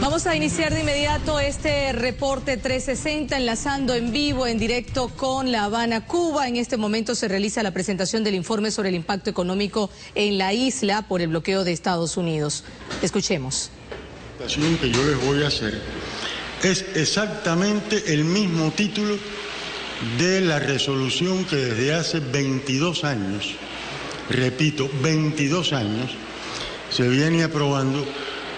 Vamos a iniciar de inmediato este reporte 360, enlazando en vivo, en directo con La Habana, Cuba. En este momento se realiza la presentación del informe sobre el impacto económico en la isla por el bloqueo de Estados Unidos. Escuchemos. La presentación que yo les voy a hacer es exactamente el mismo título de la resolución que desde hace 22 años, repito, 22 años, se viene aprobando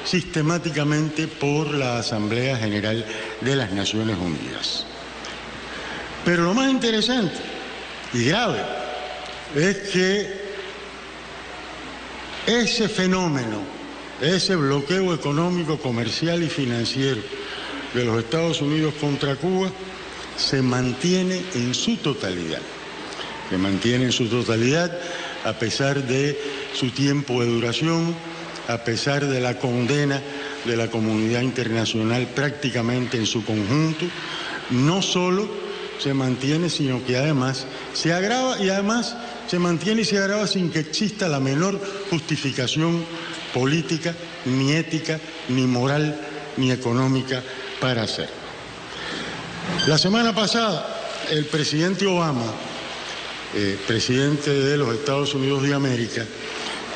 sistemáticamente por la Asamblea General de las Naciones Unidas. Pero lo más interesante y grave es que ese fenómeno, ese bloqueo económico, comercial y financiero de los Estados Unidos contra Cuba se mantiene en su totalidad. Se mantiene en su totalidad a pesar de su tiempo de duración, a pesar de la condena de la comunidad internacional prácticamente en su conjunto. No solo se mantiene, sino que además se agrava, y además se mantiene y se agrava sin que exista la menor justificación política, ni ética, ni moral, ni económica para hacerlo. La semana pasada, el presidente Obama, presidente de los Estados Unidos de América,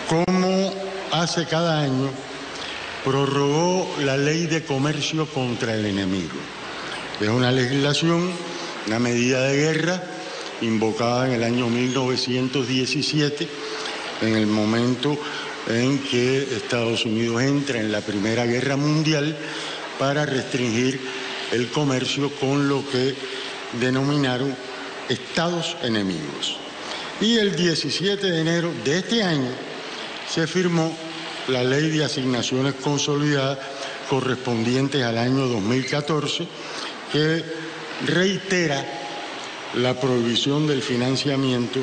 como hace cada año, prorrogó la ley de comercio contra el enemigo. Es una legislación, una medida de guerra invocada en el año 1917, en el momento en que Estados Unidos entra en la Primera Guerra Mundial para restringir el comercio con lo que denominaron estados enemigos. Y el 17 de enero de este año se firmó la Ley de Asignaciones Consolidadas correspondientes al año 2014, que reitera la prohibición del financiamiento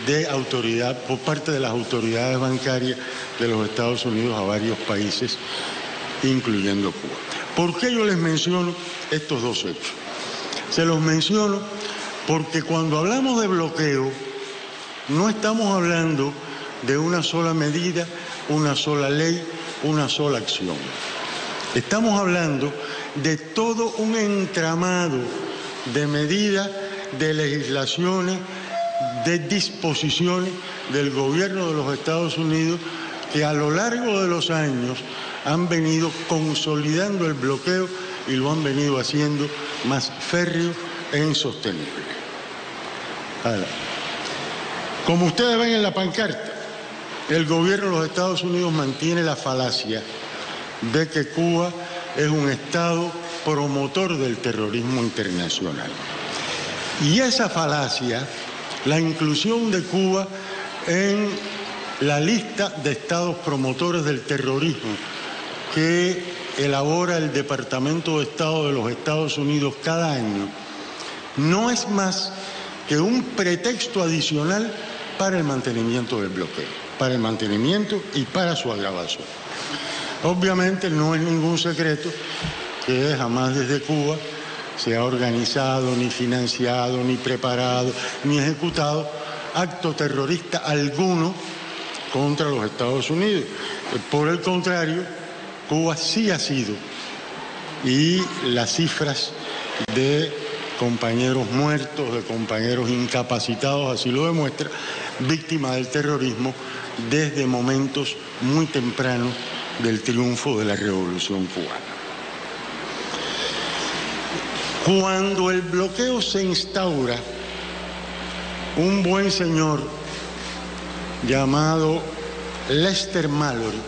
de autoridad por parte de las autoridades bancarias de los Estados Unidos a varios países, incluyendo Cuba. ¿Por qué yo les menciono estos dos hechos? Se los menciono porque cuando hablamos de bloqueo, no estamos hablando de una sola medida, una sola ley, una sola acción. Estamos hablando de todo un entramado de medidas, de legislaciones, de disposiciones del gobierno de los Estados Unidos que a lo largo de los años han venido consolidando el bloqueo y lo han venido haciendo más férreo e insostenible. Ahora, como ustedes ven en la pancarta, el gobierno de los Estados Unidos mantiene la falacia de que Cuba es un Estado promotor del terrorismo internacional. Y esa falacia, la inclusión de Cuba en la lista de estados promotores del terrorismo que elabora el Departamento de Estado de los Estados Unidos cada año, no es más que un pretexto adicional para el mantenimiento del bloqueo, para el mantenimiento y para su agravación. Obviamente no es ningún secreto que jamás desde Cuba se ha organizado, ni financiado, ni preparado, ni ejecutado acto terrorista alguno contra los Estados Unidos. Por el contrario, Cuba sí ha sido, y las cifras de compañeros muertos, de compañeros incapacitados, así lo demuestra, víctima del terrorismo desde momentos muy tempranos del triunfo de la Revolución Cubana. Cuando el bloqueo se instaura, un buen señor llamado Lester Mallory,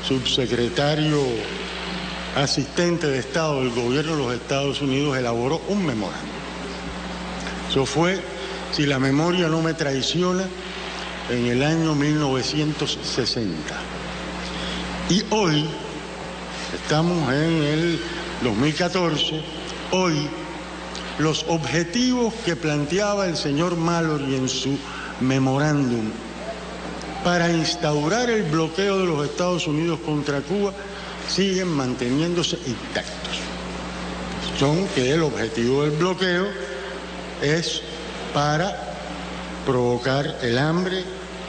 subsecretario asistente de Estado del gobierno de los Estados Unidos, elaboró un memorándum. Eso fue, si la memoria no me traiciona, en el año 1960. Y hoy, estamos en el 2014, hoy los objetivos que planteaba el señor Mallory en su memorándum para instaurar el bloqueo de los Estados Unidos contra Cuba siguen manteniéndose intactos. Son que el objetivo del bloqueo es para provocar el hambre,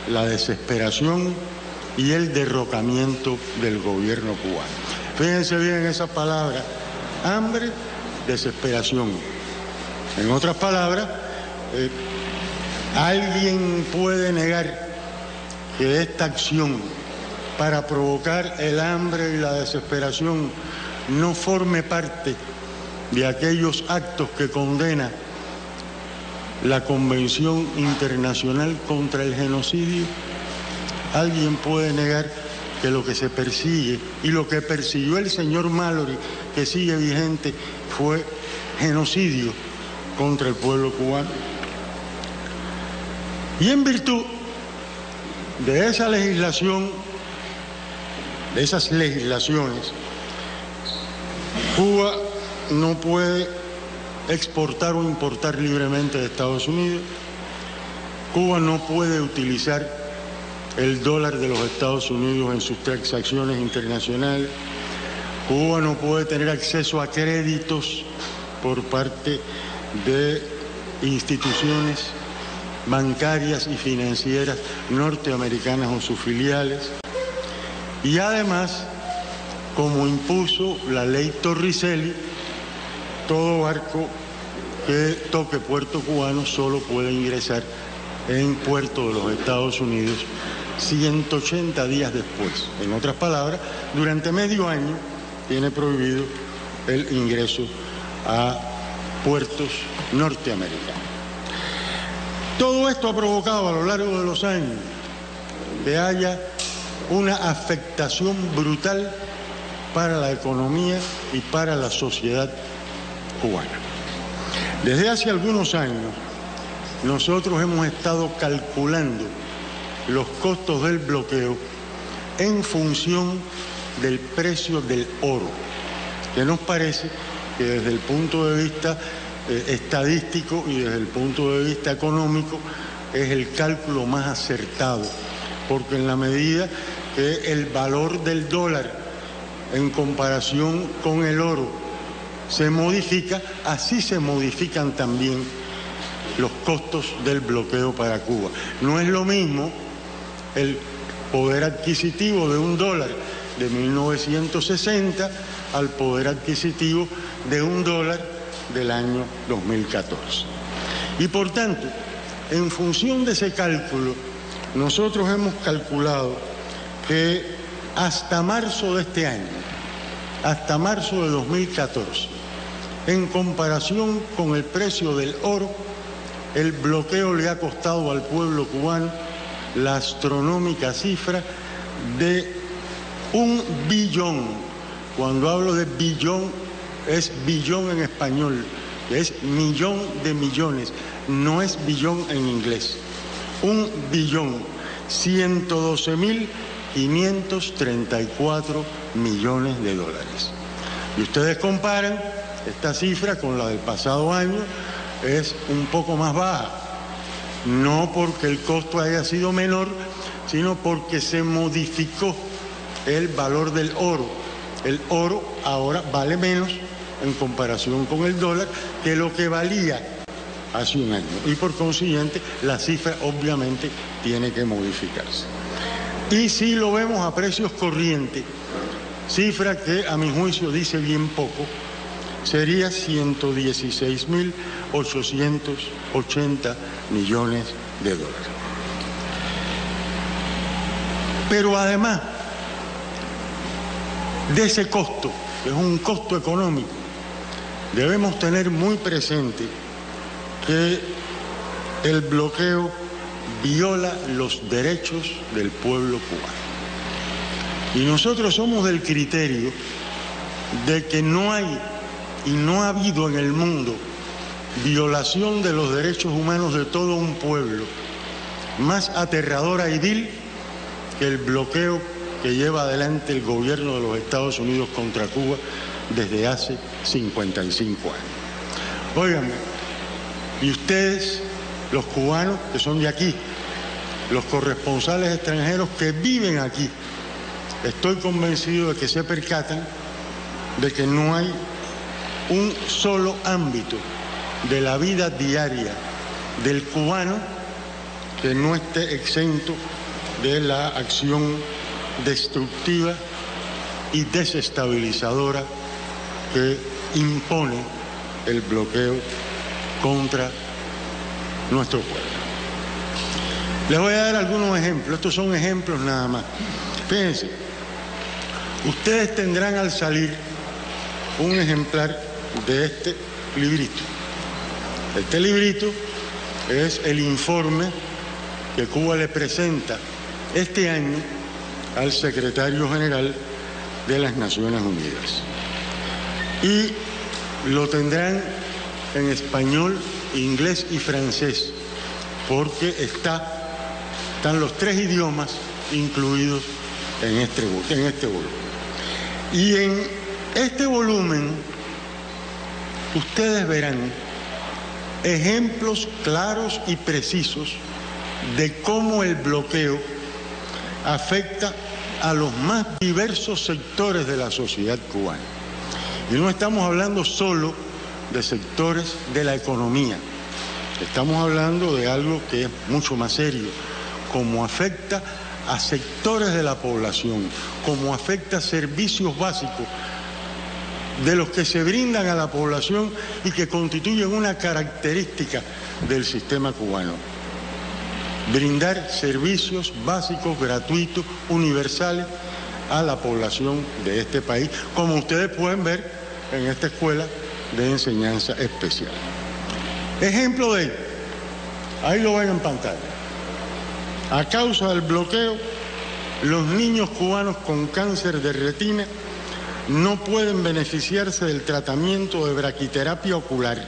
la desesperación y el derrocamiento del gobierno cubano. Fíjense bien en esa palabra, hambre, desesperación. En otras palabras, ¿alguien puede negar que esta acción para provocar el hambre y la desesperación no forme parte de aquellos actos que condena la Convención Internacional contra el Genocidio? ¿Alguien puede negar que lo que se persigue y lo que persiguió el señor Mallory, que sigue vigente, fue genocidio contra el pueblo cubano? Y en virtud de esa legislación, de esas legislaciones, Cuba no puede exportar o importar libremente de Estados Unidos. Cuba no puede utilizar el dólar de los Estados Unidos en sus transacciones internacionales. Cuba no puede tener acceso a créditos por parte de instituciones bancarias y financieras norteamericanas o sus filiales. Y además, como impuso la ley Torricelli, todo barco que toque puerto cubano solo puede ingresar en puerto de los Estados Unidos 180 días después. En otras palabras, durante medio año tiene prohibido el ingreso a puertos norteamericanos. Todo esto ha provocado a lo largo de los años que haya una afectación brutal para la economía y para la sociedad cubana. Desde hace algunos años nosotros hemos estado calculando los costos del bloqueo en función del precio del oro, que nos parece que desde el punto de vista estadístico y desde el punto de vista económico es el cálculo más acertado, porque en la medida que el valor del dólar en comparación con el oro se modifica, así se modifican también los costos del bloqueo para Cuba. No es lo mismo el poder adquisitivo de $1 de 1960 al poder adquisitivo de $1 del año 2014. Y por tanto, en función de ese cálculo, nosotros hemos calculado que hasta marzo de este año, hasta marzo de 2014, en comparación con el precio del oro, el bloqueo le ha costado al pueblo cubano la astronómica cifra de 1 billón. Cuando hablo de billón, es billón en español, es millón de millones, no es billón en inglés. 1.112.534 millones de dólares. Y ustedes comparan esta cifra con la del pasado año, es un poco más baja. No porque el costo haya sido menor, sino porque se modificó el valor del oro. El oro ahora vale menos en comparación con el dólar que lo que valía hace un año. Y por consiguiente, la cifra obviamente tiene que modificarse. Y si lo vemos a precios corrientes, cifra que a mi juicio dice bien poco, sería 116.880 millones de dólares. Pero además de ese costo, que es un costo económico, debemos tener muy presente que el bloqueo viola los derechos del pueblo cubano. Y nosotros somos del criterio de que no hay y no ha habido en el mundo violación de los derechos humanos de todo un pueblo más aterradora y vil que el bloqueo que lleva adelante el gobierno de los Estados Unidos contra Cuba desde hace 55 años. Óiganme, y ustedes, los cubanos que son de aquí, los corresponsales extranjeros que viven aquí, estoy convencido de que se percatan de que no hay un solo ámbito de la vida diaria del cubano que no esté exento de la acción destructiva y desestabilizadora que impone el bloqueo contra nuestro pueblo. Les voy a dar algunos ejemplos, estos son ejemplos nada más. Fíjense, ustedes tendrán al salir un ejemplar de este librito. Este librito es el informe que Cuba le presenta este año al secretario general de las Naciones Unidas. Y lo tendrán en español, inglés y francés, porque están los tres idiomas incluidos en este volumen. Y en este volumen ustedes verán ejemplos claros y precisos de cómo el bloqueo afecta a los más diversos sectores de la sociedad cubana. Y no estamos hablando solo de sectores de la economía, estamos hablando de algo que es mucho más serio, cómo afecta a sectores de la población, cómo afecta a servicios básicos de los que se brindan a la población y que constituyen una característica del sistema cubano. Brindar servicios básicos, gratuitos, universales a la población de este país, como ustedes pueden ver en esta escuela de enseñanza especial. Ejemplo de ello, ahí lo ven en pantalla. A causa del bloqueo, los niños cubanos con cáncer de retina no pueden beneficiarse del tratamiento de braquiterapia ocular,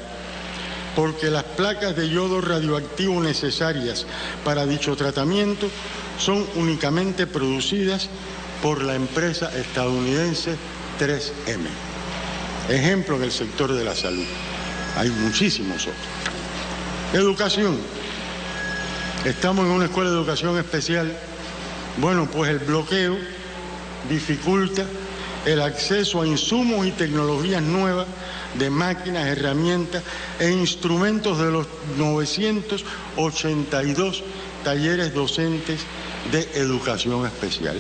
porque las placas de yodo radioactivo necesarias para dicho tratamiento son únicamente producidas por la empresa estadounidense 3M. Ejemplo en el sector de la salud. Hay muchísimos otros. Educación. Estamos en una escuela de educación especial. Bueno, pues el bloqueo dificulta el acceso a insumos y tecnologías nuevas de máquinas, herramientas e instrumentos de los 982 talleres docentes de educación especial.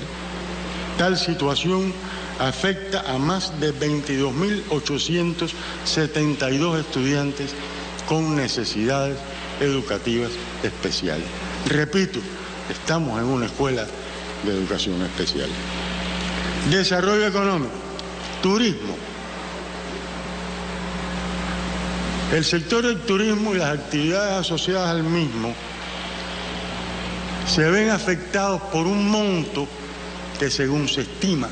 Tal situación afecta a más de 22.872 estudiantes con necesidades educativas especiales. Repito, estamos en una escuela de educación especial. Desarrollo económico, turismo. El sector del turismo y las actividades asociadas al mismo se ven afectados por un monto que, según se estima,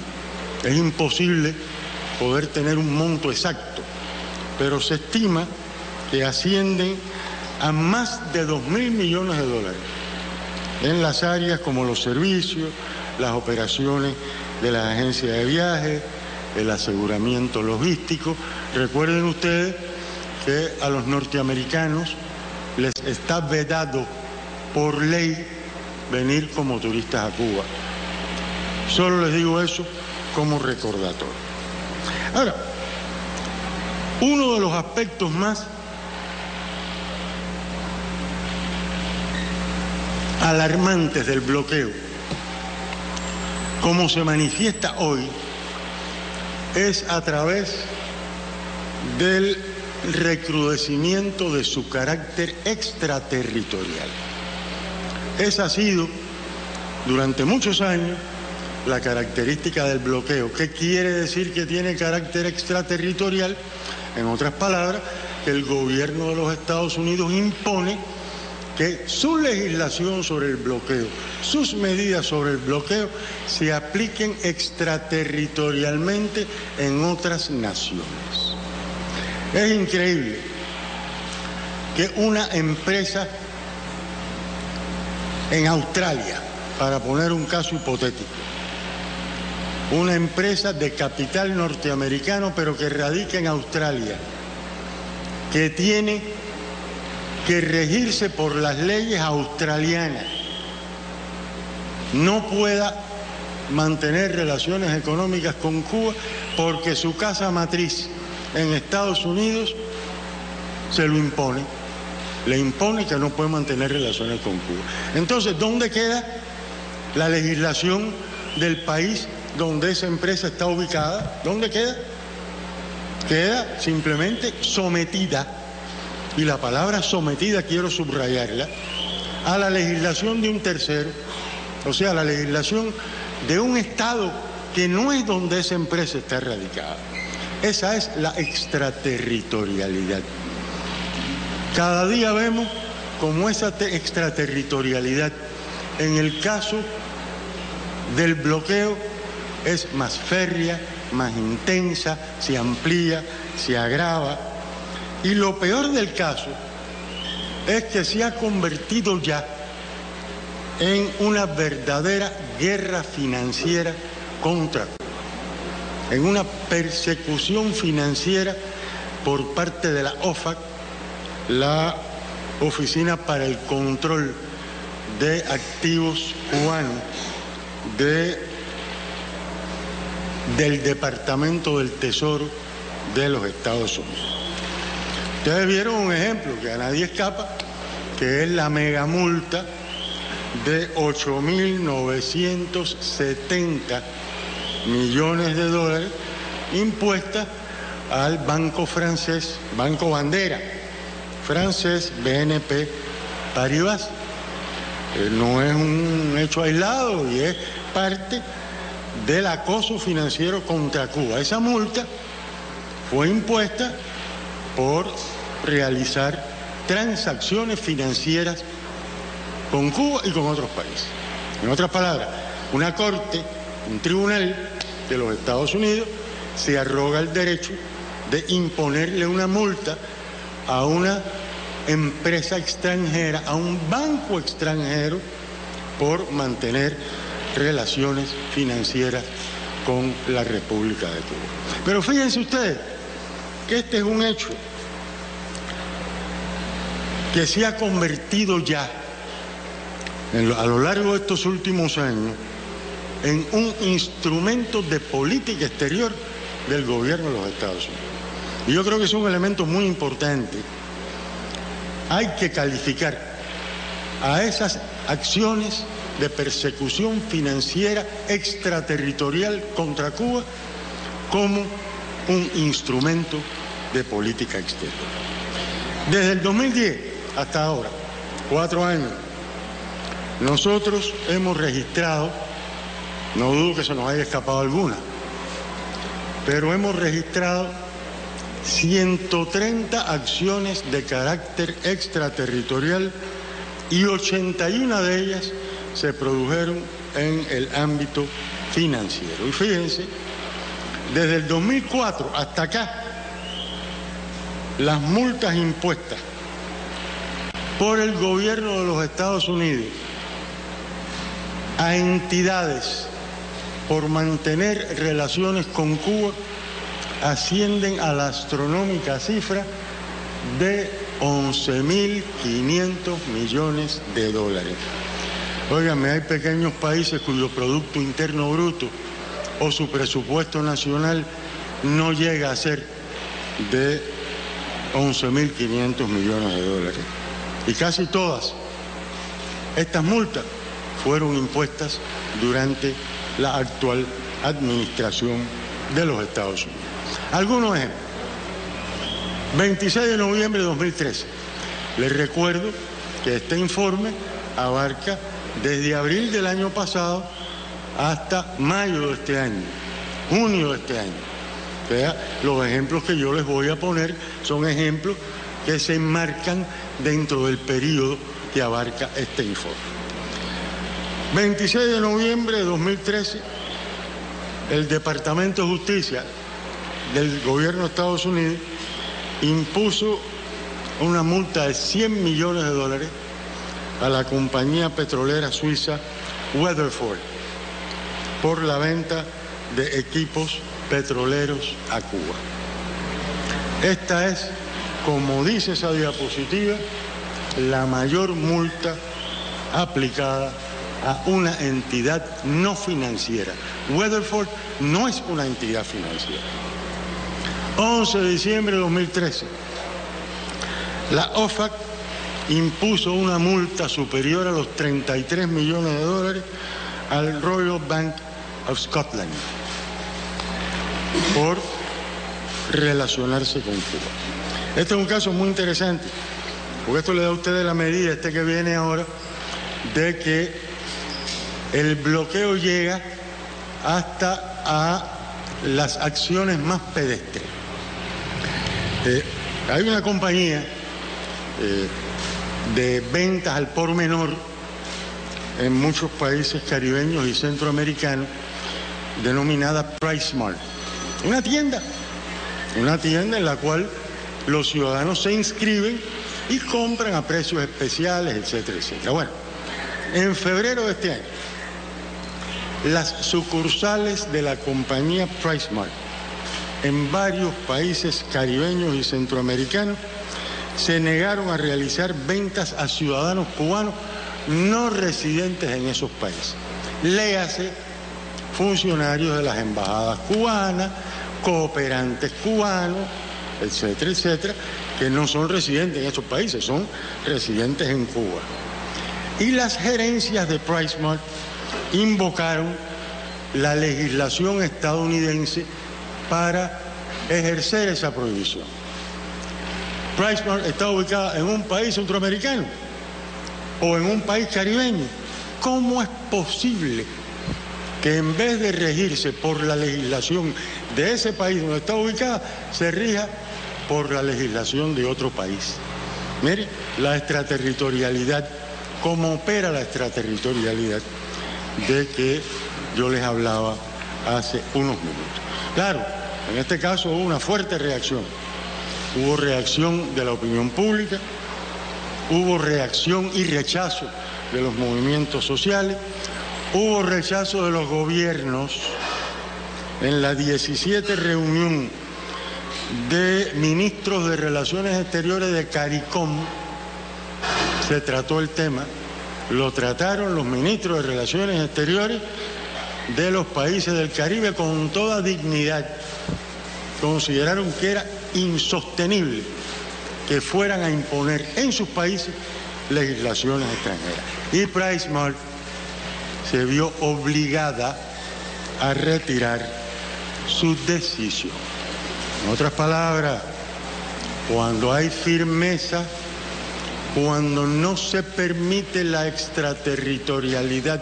es imposible poder tener un monto exacto, pero se estima que ascienden a más de 2.000 millones de dólares en las áreas como los servicios, las operaciones de las agencias de viajes, el aseguramiento logístico. Recuerden ustedes que a los norteamericanos les está vedado por ley venir como turistas a Cuba. Solo les digo eso como recordatorio. Ahora, uno de los aspectos más alarmantes del bloqueo, como se manifiesta hoy, es a través del recrudecimiento de su carácter extraterritorial. Esa ha sido, durante muchos años, la característica del bloqueo. ¿Qué quiere decir que tiene carácter extraterritorial? En otras palabras, que el gobierno de los Estados Unidos impone que su legislación sobre el bloqueo, sus medidas sobre el bloqueo, se apliquen extraterritorialmente en otras naciones. Es increíble que una empresa en Australia, para poner un caso hipotético, una empresa de capital norteamericano pero que radica en Australia, que tiene que regirse por las leyes australianas, no pueda mantener relaciones económicas con Cuba porque su casa matriz en Estados Unidos se lo impone, le impone que no puede mantener relaciones con Cuba. Entonces, ¿dónde queda la legislación del país donde esa empresa está ubicada, ¿dónde queda? Queda simplemente sometida, y la palabra sometida quiero subrayarla, a la legislación de un tercero, o sea, la legislación de un Estado que no es donde esa empresa está radicada. Esa es la extraterritorialidad. Cada día vemos cómo esa extraterritorialidad, en el caso del bloqueo, es más férrea, más intensa, se amplía, se agrava. Y lo peor del caso es que se ha convertido ya en una verdadera guerra financiera contra Cuba, en una persecución financiera por parte de la OFAC, la Oficina para el Control de Activos Cubanos del Departamento del Tesoro de los Estados Unidos. Ustedes vieron un ejemplo que a nadie escapa, que es la megamulta de 8.970 millones de dólares impuesta al banco francés, banco bandera francés, BNP Paribas. No es un hecho aislado y es parte del acoso financiero contra Cuba. Esa multa fue impuesta por realizar transacciones financieras con Cuba y con otros países. En otras palabras, una corte, un tribunal de los Estados Unidos se arroga el derecho de imponerle una multa a una empresa extranjera, a un banco extranjero, por mantener relaciones financieras con la República de Cuba. Pero fíjense ustedes que este es un hecho que se ha convertido ya a lo largo de estos últimos años en un instrumento de política exterior del gobierno de los Estados Unidos. Y yo creo que es un elemento muy importante. Hay que calificar a esas acciones de persecución financiera extraterritorial contra Cuba como un instrumento de política exterior. Desde el 2010 hasta ahora, 4 años, nosotros hemos registrado, no dudo que se nos haya escapado alguna, pero hemos registrado 130 acciones de carácter extraterritorial y 81 de ellas se produjeron en el ámbito financiero. Y fíjense, desde el 2004 hasta acá, las multas impuestas por el gobierno de los Estados Unidos a entidades por mantener relaciones con Cuba ascienden a la astronómica cifra de 11.500 millones de dólares. Óigame, hay pequeños países cuyo Producto Interno Bruto o su presupuesto nacional no llega a ser de 11.500 millones de dólares. Y casi todas estas multas fueron impuestas durante la actual administración de los Estados Unidos. Algunos ejemplos. 26 de noviembre de 2013. Les recuerdo que este informe abarca desde abril del año pasado hasta mayo de este año, junio de este año. O sea, los ejemplos que yo les voy a poner son ejemplos que se enmarcan dentro del periodo que abarca este informe. 26 de noviembre de 2013, el Departamento de Justicia del Gobierno de Estados Unidos impuso una multa de 100 millones de dólares a la compañía petrolera suiza Weatherford por la venta de equipos petroleros a Cuba. Esta es, como dice esa diapositiva, la mayor multa aplicada a una entidad no financiera. Weatherford no es una entidad financiera. 11 de diciembre de 2013, la OFAC impuso una multa superior a los 33 millones de dólares al Royal Bank of Scotland por relacionarse con Cuba. Este es un caso muy interesante, porque esto le da a ustedes la medida, que viene ahora, de que el bloqueo llega hasta a las acciones más pedestres. Hay una compañía de ventas al por menor en muchos países caribeños y centroamericanos denominada PriceSmart. Una tienda en la cual los ciudadanos se inscriben y compran a precios especiales, etcétera, etcétera. Bueno, en febrero de este año, las sucursales de la compañía PriceSmart en varios países caribeños y centroamericanos se negaron a realizar ventas a ciudadanos cubanos no residentes en esos países. Léase, funcionarios de las embajadas cubanas, cooperantes cubanos, etcétera, etcétera, que no son residentes en esos países, son residentes en Cuba. Y las gerencias de PriceSmart invocaron la legislación estadounidense para ejercer esa prohibición. PriceSmart está ubicada en un país centroamericano o en un país caribeño. ¿Cómo es posible que en vez de regirse por la legislación de ese país donde está ubicada, se rija por la legislación de otro país? Mire, la extraterritorialidad, cómo opera la extraterritorialidad de que yo les hablaba hace unos minutos. Claro, en este caso hubo una fuerte reacción. Hubo reacción de la opinión pública, hubo reacción y rechazo de los movimientos sociales, hubo rechazo de los gobiernos. En la 17 reunión de ministros de Relaciones Exteriores de CARICOM se trató el tema, lo trataron los ministros de Relaciones Exteriores de los países del Caribe con toda dignidad. Consideraron que era insostenible que fueran a imponer en sus países legislaciones extranjeras. Y PriceSmart se vio obligada a retirar su decisión. En otras palabras, cuando hay firmeza, cuando no se permite la extraterritorialidad,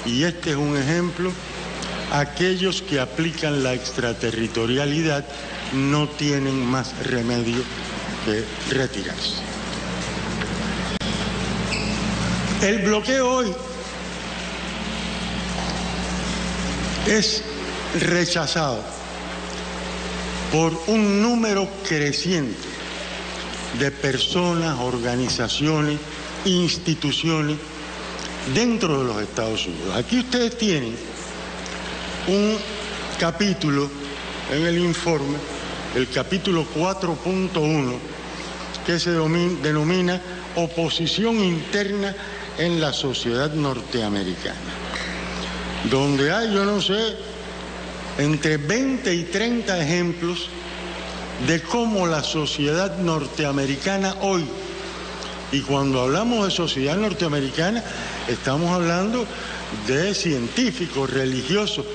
y este es un ejemplo, aquellos que aplican la extraterritorialidad no tienen más remedio que retirarse. El bloqueo hoy es rechazado por un número creciente de personas, organizaciones, instituciones dentro de los Estados Unidos. Aquí ustedes tienen un capítulo en el informe, el capítulo 4.1, que se denomina Oposición Interna en la Sociedad Norteamericana, donde hay, yo no sé, entre 20 y 30 ejemplos de cómo la sociedad norteamericana hoy, y cuando hablamos de sociedad norteamericana, estamos hablando de científicos, religiosos,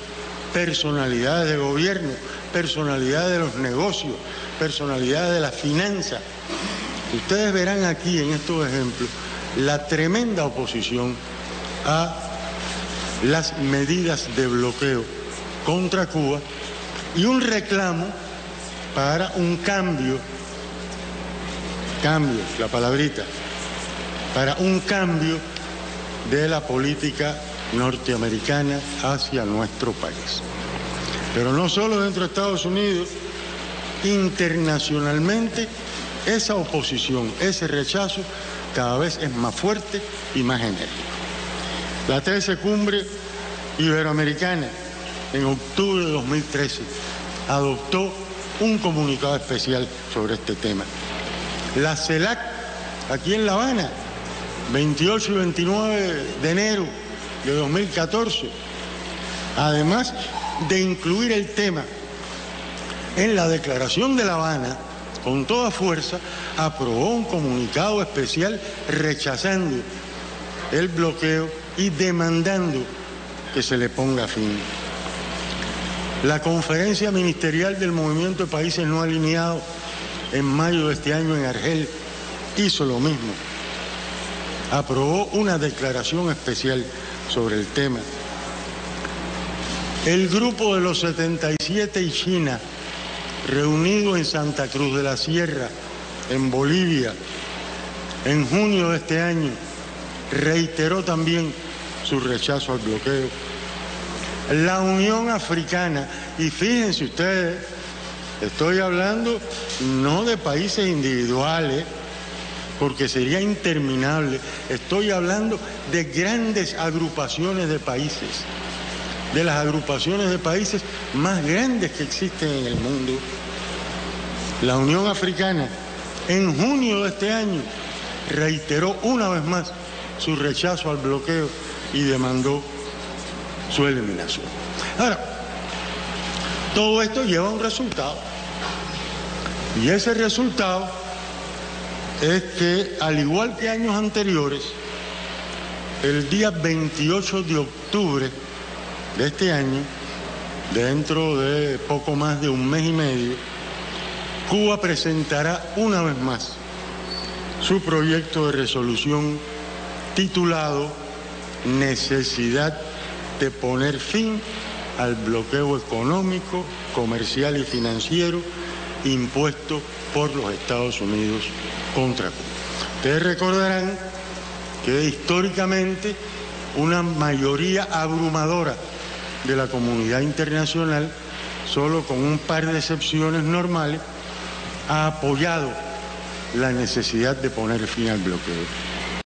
personalidades de gobierno, personalidades de los negocios, personalidades de la finanza. Ustedes verán aquí en estos ejemplos la tremenda oposición a las medidas de bloqueo contra Cuba y un reclamo para un cambio, la palabrita, para un cambio de la política norteamericana hacia nuestro país. Pero no solo dentro de Estados Unidos, internacionalmente esa oposición, ese rechazo cada vez es más fuerte y más enérgico. La 13 Cumbre Iberoamericana en octubre de 2013 adoptó un comunicado especial sobre este tema. La CELAC, aquí en La Habana, 28 y 29 de enero de 2014, además de incluir el tema en la Declaración de La Habana, con toda fuerza, aprobó un comunicado especial rechazando el bloqueo y demandando que se le ponga fin La conferencia ministerial del Movimiento de Países No Alineados en mayo de este año en Argel hizo lo mismo. Aprobó una declaración especial sobre el tema. El grupo de los 77 y China, reunido en Santa Cruz de la Sierra, en Bolivia, en junio de este año, reiteró también su rechazo al bloqueo. La Unión Africana, y fíjense ustedes, estoy hablando no de países individuales, porque sería interminable, estoy hablando de grandes agrupaciones de países, de las agrupaciones de países más grandes que existen en el mundo. La Unión Africana, en junio de este año, reiteró una vez más su rechazo al bloqueo y demandó su eliminación. Ahora, todo esto lleva a un resultado, y ese resultado es que, al igual que años anteriores, el día 28 de octubre de este año, dentro de poco más de un mes y medio, Cuba presentará una vez más su proyecto de resolución titulado Necesidad de poner fin al bloqueo económico, comercial y financiero impuesto por los Estados Unidos contra Cuba. Ustedes recordarán que históricamente una mayoría abrumadora de la comunidad internacional, solo con un par de excepciones normales, ha apoyado la necesidad de poner fin al bloqueo.